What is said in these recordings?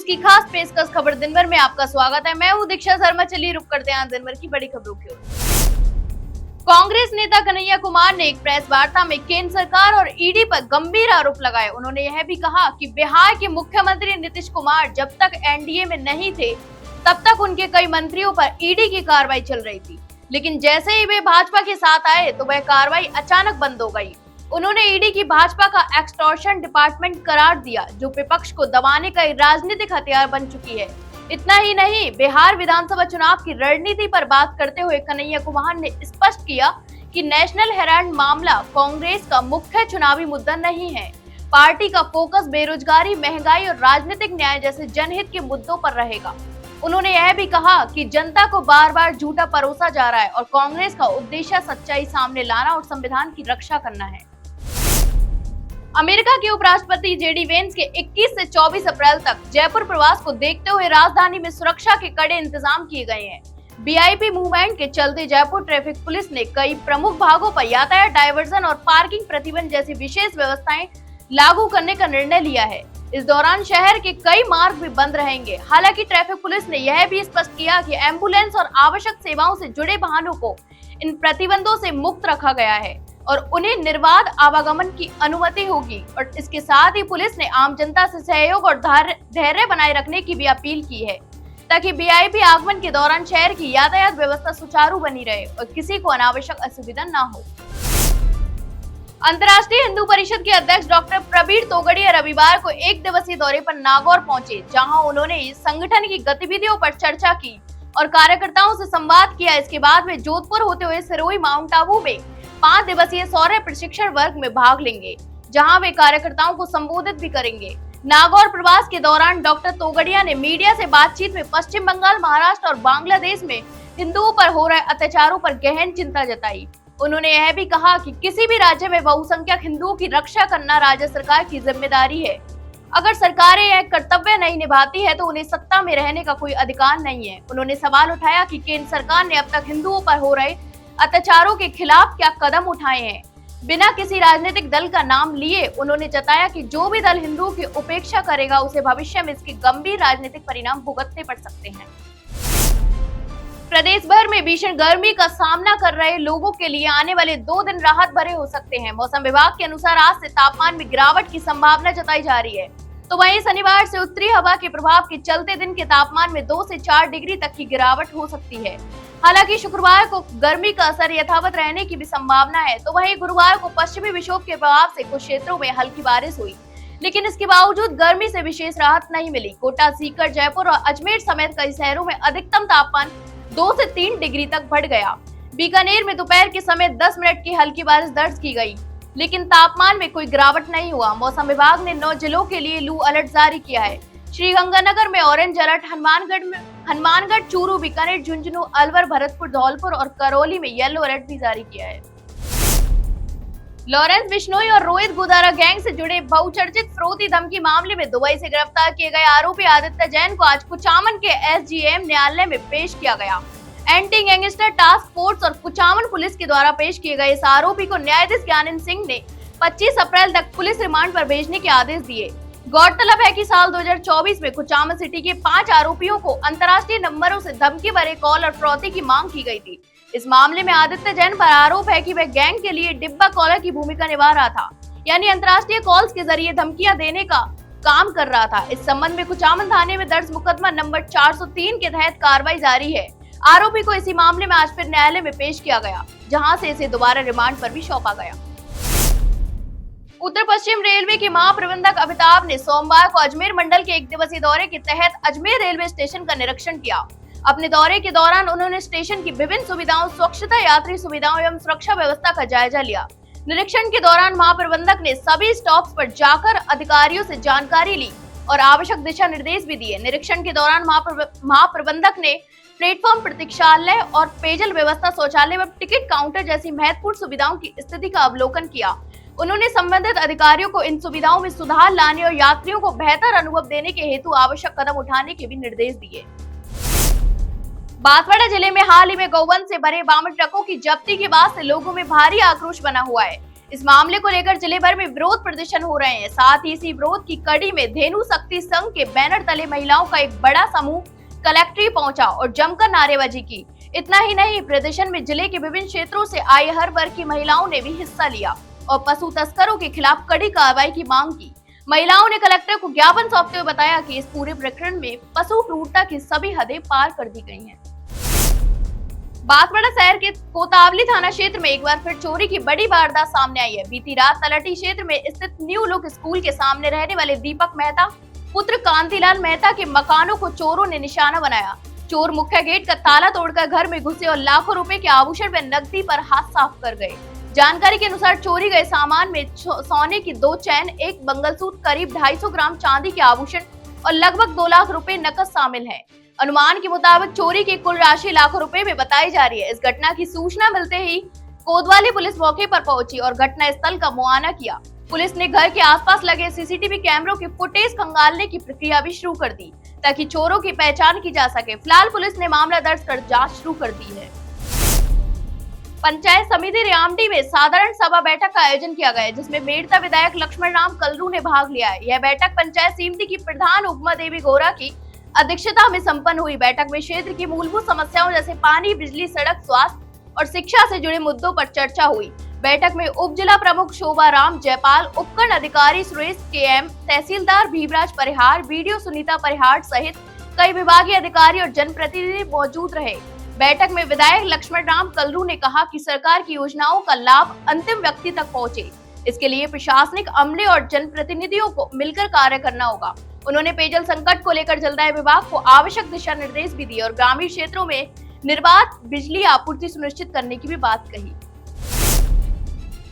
की खास पेशकश खबर दिन भर में आपका स्वागत है। मैं हूं दीक्षा शर्मा। चलिए रुक करते हैं दिन भर की बड़ी खबरों की ओर। कांग्रेस नेता कन्हैया कुमार ने एक प्रेस वार्ता में केंद्र सरकार और ईडी पर गंभीर आरोप लगाए। उन्होंने यह भी कहा कि बिहार के मुख्यमंत्री नीतीश कुमार जब तक एनडीए में नहीं थे तब तक उनके कई मंत्रियों पर ईडी की कार्रवाई चल रही थी, लेकिन जैसे ही वे भाजपा के साथ आए तो वह कार्रवाई अचानक बंद हो गई। उन्होंने ईडी की भाजपा का एक्सटॉर्शन डिपार्टमेंट करार दिया, जो विपक्ष को दबाने का एक राजनीतिक हथियार बन चुकी है। इतना ही नहीं, बिहार विधानसभा चुनाव की रणनीति पर बात करते हुए कन्हैया कुमार ने स्पष्ट किया कि नेशनल हेराल्ड मामला कांग्रेस का मुख्य चुनावी मुद्दा नहीं है। पार्टी का फोकस बेरोजगारी, महंगाई और राजनीतिक न्याय जैसे जनहित के मुद्दों पर रहेगा। उन्होंने यह भी कहा कि जनता को बार बार झूठा परोसा जा रहा है और कांग्रेस का उद्देश्य सच्चाई सामने लाना और संविधान की रक्षा करना है। अमेरिका के उपराष्ट्रपति जेडी वेंस के 21 से 24 अप्रैल तक जयपुर प्रवास को देखते हुए राजधानी में सुरक्षा के कड़े इंतजाम किए गए हैं। वीआईपी मूवमेंट के चलते जयपुर ट्रैफिक पुलिस ने कई प्रमुख भागों पर यातायात डायवर्जन और पार्किंग प्रतिबंध जैसी विशेष व्यवस्थाएं लागू करने का निर्णय लिया है। इस दौरान शहर के कई मार्ग भी बंद रहेंगे। हालांकि ट्रैफिक पुलिस ने यह भी स्पष्ट किया कि एम्बुलेंस और आवश्यक सेवाओं से जुड़े वाहनों को इन प्रतिबंधों से मुक्त रखा गया है और उन्हें निर्बाध आवागमन की अनुमति होगी। और इसके साथ ही पुलिस ने आम जनता से सहयोग और धैर्य बनाए रखने की भी अपील की है, ताकि वीआईपी आगमन के दौरान शहर की यातायात व्यवस्था सुचारू बनी रहे और किसी को अनावश्यक असुविधा न हो। अंतर्राष्ट्रीय हिंदू परिषद के अध्यक्ष डॉक्टर प्रवीण तोगड़िया रविवार को एक दिवसीय दौरे पर नागौर पहुंचे, जहां उन्होंने संगठन की गतिविधियों पर चर्चा की और कार्यकर्ताओं से संवाद किया। इसके बाद वे जोधपुर होते हुए सिरोही माउंट आबू में 5 दिवसीय शौर्य प्रशिक्षण वर्ग में भाग लेंगे, जहां वे कार्यकर्ताओं को संबोधित भी करेंगे। नागौर प्रवास के दौरान डॉक्टर तोगड़िया ने मीडिया से बातचीत में पश्चिम बंगाल, महाराष्ट्र और बांग्लादेश में हिंदुओं पर हो रहे अत्याचारों पर गहन चिंता जताई। उन्होंने यह भी कहा कि किसी भी राज्य में बहुसंख्यक हिंदुओं की रक्षा करना राज्य सरकार की जिम्मेदारी है। अगर सरकारें यह कर्तव्य नहीं निभाती है तो उन्हें सत्ता में रहने का कोई अधिकार नहीं है। उन्होंने सवाल उठाया कि केंद्र सरकार ने अब तक हिंदुओं पर हो रहे अत्याचारों के खिलाफ क्या कदम उठाए हैं। बिना किसी राजनीतिक दल का नाम लिए उन्होंने जताया कि जो भी दल हिंदुओं की उपेक्षा करेगा उसे भविष्य में इसके गंभीर राजनीतिक परिणाम भुगतने पड़ सकते हैं। प्रदेश भर में भीषण गर्मी का सामना कर रहे लोगों के लिए आने वाले 2 दिन राहत भरे हो सकते हैं। मौसम विभाग के अनुसार आज से तापमान में गिरावट की संभावना जताई जा रही है, तो वहीं शनिवार से उत्तरी हवा के प्रभाव के चलते दिन के तापमान में 2 से 4 डिग्री तक की गिरावट हो सकती है। हालांकि शुक्रवार को गर्मी का असर यथावत रहने की भी संभावना है, तो वहीं गुरुवार को पश्चिमी विक्षोभ के प्रभाव से कुछ क्षेत्रों में हल्की बारिश हुई, लेकिन इसके बावजूद गर्मी से विशेष राहत नहीं मिली। कोटा, सीकर, जयपुर और अजमेर समेत कई शहरों में अधिकतम तापमान 2 से 3 डिग्री तक बढ़ गया। बीकानेर में दोपहर के समय 10 मिनट की हल्की बारिश दर्ज की गई, लेकिन तापमान में कोई गिरावट नहीं हुआ। मौसम विभाग ने 9 जिलों के लिए लू अलर्ट जारी किया है। श्रीगंगानगर में ऑरेंज अलर्ट, हनुमानगढ़, चूरू, बीकानेर, झुंझुनू, अलवर, भरतपुर, धौलपुर और करौली में येलो अलर्ट भी जारी किया है। लॉरेंस बिश्नोई और रोहित गोदारा गैंग से जुड़े बहुचर्चित फिरौती धमकी मामले में दुबई से गिरफ्तार किए गए आरोपी आदित्य जैन को आज कुचामन के एसजीएम न्यायालय में पेश किया गया। एंटी गैंगस्टर टास्क फोर्स और कुचामन पुलिस के द्वारा पेश किए गए इस आरोपी को न्यायाधीश ज्ञानेंद्र सिंह ने 25 अप्रैल तक पुलिस रिमांड पर भेजने के आदेश दिए। गौरतलब है कि साल 2024 में कुचामन सिटी के 5 आरोपियों को अंतर्राष्ट्रीय नंबरों से धमकी भरे कॉल और फिरौती की मांग की गई थी। इस मामले में आदित्य जैन पर आरोप है कि वह गैंग के लिए डिब्बा कॉलर की भूमिका निभा रहा था, यानी अंतर्राष्ट्रीय कॉल्स के जरिए धमकियां देने का काम कर रहा था। इस संबंध में कुचामन थाने में दर्ज मुकदमा नंबर 403 के तहत कार्रवाई जारी है। आरोपी को इसी मामले में आज फिर न्यायालय में पेश किया गया, जहां से इसे दोबारा रिमांड पर भी सौंपा गया। उत्तर पश्चिम रेलवे के महाप्रबंधक अमिताभ ने सोमवार को अजमेर मंडल के एक दिवसीय दौरे के तहत अजमेर रेलवे स्टेशन का निरीक्षण किया। अपने दौरे के दौरान उन्होंने स्टेशन की विभिन्न सुविधाओं, स्वच्छता, यात्री सुविधाओं एवं सुरक्षा व्यवस्था का जायजा लिया। निरीक्षण के दौरान महाप्रबंधक ने सभी स्टॉप्स पर जाकर अधिकारियों से जानकारी ली और आवश्यक दिशा निर्देश भी दिए। निरीक्षण के दौरान महाप्रबंधक ने प्लेटफॉर्म, प्रतीक्षालय और पेयजल व्यवस्था, शौचालय व टिकट काउंटर जैसी महत्वपूर्ण सुविधाओं की स्थिति का अवलोकन किया। उन्होंने संबंधित अधिकारियों को इन सुविधाओं में सुधार लाने और यात्रियों को बेहतर अनुभव देने के हेतु आवश्यक कदम उठाने के भी निर्देश दिए। बांसवाड़ा जिले में हाल ही में गौवंश से भरे 52 ट्रकों की जब्ती के बाद से लोगों में भारी आक्रोश बना हुआ है। इस मामले को लेकर जिले भर में विरोध प्रदर्शन हो रहे हैं। साथ ही इसी विरोध की कड़ी में धेनु शक्ति संघ के बैनर तले महिलाओं का एक बड़ा समूह कलेक्ट्रेट पहुंचा और जमकर नारेबाजी की। इतना ही नहीं, प्रदर्शन में जिले के विभिन्न क्षेत्रों से आई हर वर्ग की महिलाओं ने भी हिस्सा लिया और पशु तस्करों के खिलाफ कड़ी कार्रवाई की मांग की। महिलाओं ने कलेक्टर को ज्ञापन सौंपते हुए बताया कि इस पूरे प्रकरण में पशु क्रूरता की सभी हदें पार कर दी गई हैं। बांसवाड़ा शहर के कोतावली थाना क्षेत्र में एक बार फिर चोरी की बड़ी वारदात सामने आई है। बीती रात तलहटी क्षेत्र में स्थित न्यू लुक स्कूल के सामने रहने वाले दीपक मेहता पुत्र कांतिलाल मेहता के मकानों को चोरों ने निशाना बनाया। चोर मुख्य गेट का ताला तोड़कर घर में घुसे और लाखों रुपए के आभूषण व नकदी पर हाथ साफ कर गए। जानकारी के अनुसार चोरी गए सामान में सोने की 2 चैन, एक मंगलसूत्र, करीब 250 ग्राम चांदी के आभूषण और लगभग 2 लाख रुपए नकद शामिल है। अनुमान के मुताबिक चोरी की कुल राशि लाखों रुपए में बताई जा रही है। इस घटना की सूचना मिलते ही कोतवाली पुलिस मौके पर पहुंची और घटना स्थल का मुआयना किया। पुलिस ने घर के आसपास लगे सीसीटीवी कैमरों की फुटेज खंगालने की प्रक्रिया भी शुरू कर दी ताकि चोरों की पहचान की जा सके। फिलहाल पुलिस ने मामला दर्ज कर जांच शुरू कर दी है। पंचायत समिति रियामडी में साधारण सभा बैठक का आयोजन किया गया, जिसमें मेड़ता विधायक लक्ष्मण राम कलरू ने भाग लिया है। यह बैठक पंचायत समिति की प्रधान उपमा देवी गौरा की अध्यक्षता में संपन्न हुई। बैठक में क्षेत्र की मूलभूत समस्याओं जैसे पानी, बिजली, सड़क, स्वास्थ्य और शिक्षा से जुड़े मुद्दों पर चर्चा हुई। बैठक में उप जिला प्रमुख शोभा राम जयपाल, उपखंड अधिकारी सुरेश KM, तहसीलदार भीमराज परिहार, BDO सुनीता परिहार सहित कई विभागीय अधिकारी और जनप्रतिनिधि मौजूद रहे। बैठक में विधायक लक्ष्मण राम कलरू ने कहा कि सरकार की योजनाओं का लाभ अंतिम व्यक्ति तक पहुंचे, इसके लिए प्रशासनिक अमले और जनप्रतिनिधियों को मिलकर कार्य करना होगा। उन्होंने पेयजल संकट को लेकर जलदाय विभाग को आवश्यक दिशा निर्देश भी दिए और ग्रामीण क्षेत्रों में निर्बाध बिजली आपूर्ति सुनिश्चित करने की भी बात कही।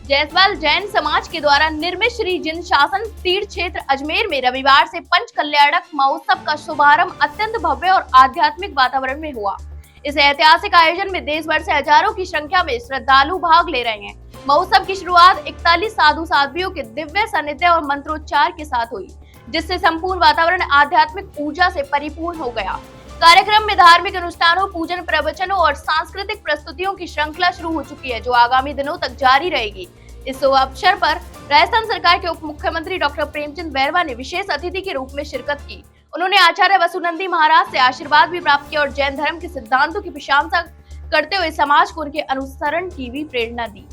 जायसवाल जैन समाज के द्वारा निर्मित श्री जिन शासन तीर्थ क्षेत्र अजमेर में रविवार से पंच कल्याणक महोत्सव का शुभारंभ अत्यंत भव्य और आध्यात्मिक वातावरण में हुआ। इस ऐतिहासिक आयोजन में देश भर से हजारों की संख्या में श्रद्धालु भाग ले रहे हैं। महोत्सव की शुरुआत 41 साधु साध्वियों के दिव्य सानिध्य और मंत्रोच्चार के साथ हुई, जिससे संपूर्ण वातावरण आध्यात्मिक ऊर्जा से परिपूर्ण हो गया। कार्यक्रम में धार्मिक अनुष्ठानों, पूजन, प्रवचनों और सांस्कृतिक प्रस्तुतियों की श्रृंखला शुरू हो चुकी है, जो आगामी दिनों तक जारी रहेगी। इस अवसर पर राजस्थान सरकार के उप मुख्यमंत्री डॉक्टर प्रेमचंद बैरवा ने विशेष अतिथि के रूप में शिरकत की। उन्होंने आचार्य वसुनंदी महाराज से आशीर्वाद भी प्राप्त किया और जैन धर्म के सिद्धांतों की प्रशंसा करते हुए समाज को उनके अनुसरण की भी प्रेरणा दी।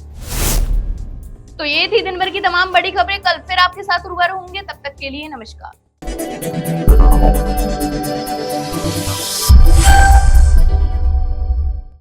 तो ये थी दिन भर की तमाम बड़ी खबरें। कल फिर आपके साथ रूबरू होंगे, तब तक के लिए नमस्कार।